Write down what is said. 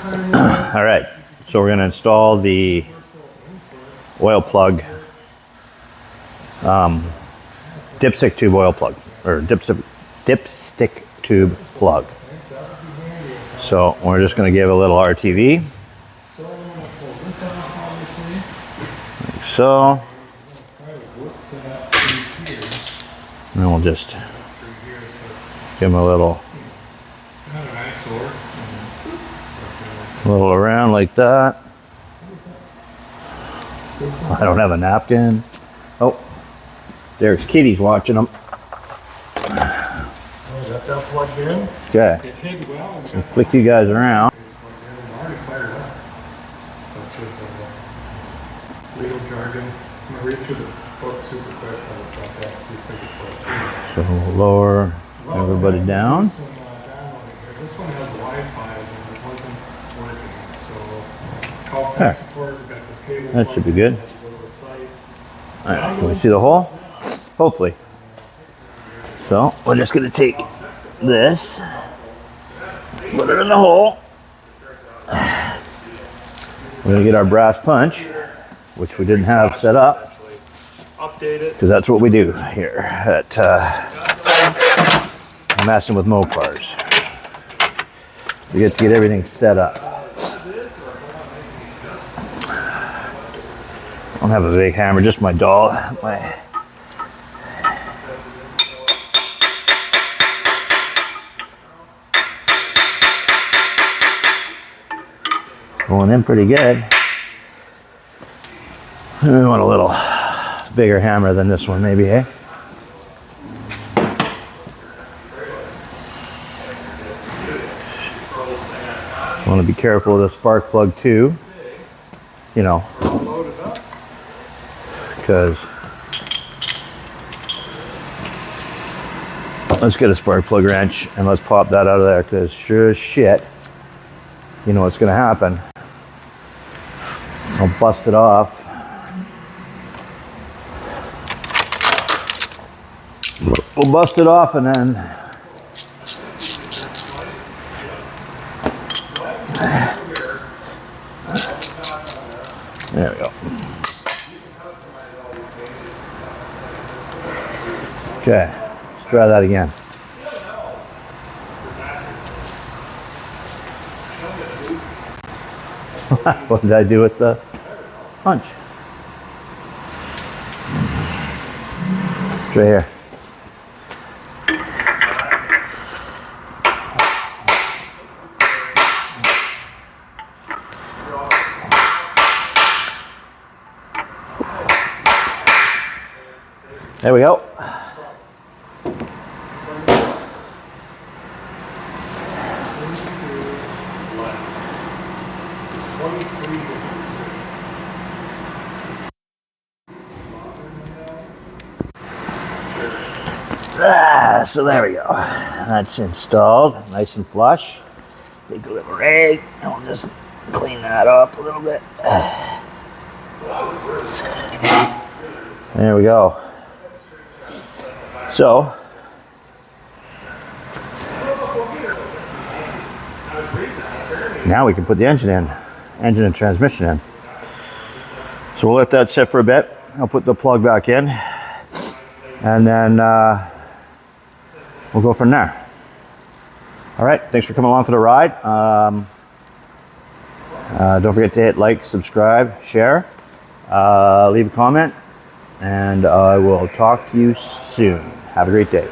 All right, so we're going to install the oil plug, dipstick tube oil plug, or dipstick tube plug. So we're just going to give a little RTV, like so, and then we'll just give them a little around like that. I don't have a napkin. Oh, there's kitties watching them. Got that plugged in. Okay. We'll flick you guys around. Legal jargon. I'm going to read through the book super quick. So we'll lower everybody down. This one has Wi-Fi and it wasn't working. So call tech support. We've got this cable. That should be good. Alright, can we see the hole? Hopefully. So we're just going to take this, put it in the hole. We're going to get our brass punch, which we didn't have set up, because that's what we do here at Messing with Mopars. We get to get everything set up. I don't have a big hammer, just my doll. Going in pretty good. We want a little bigger hammer than this one, maybe, eh? Want to be careful of the spark plug too, you know, because let's get a spark plug wrench and let's pop that out of there, because sure as shit, you know what's going to happen. I'll bust it off. We'll bust it off and then there we go. Okay, let's try that again. What did I do with the punch? It's right here. There we go. So there we go. That's installed, nice and flush. Take a little rag and we'll just clean that up a little bit. There we go. So now we can put the engine and transmission in. So we'll let that sit for a bit. I'll put the plug back in, and then we'll go from there. All right, thanks for coming along for the ride. Don't forget to hit like, subscribe, share, leave a comment, and I will talk to you soon. Have a great day.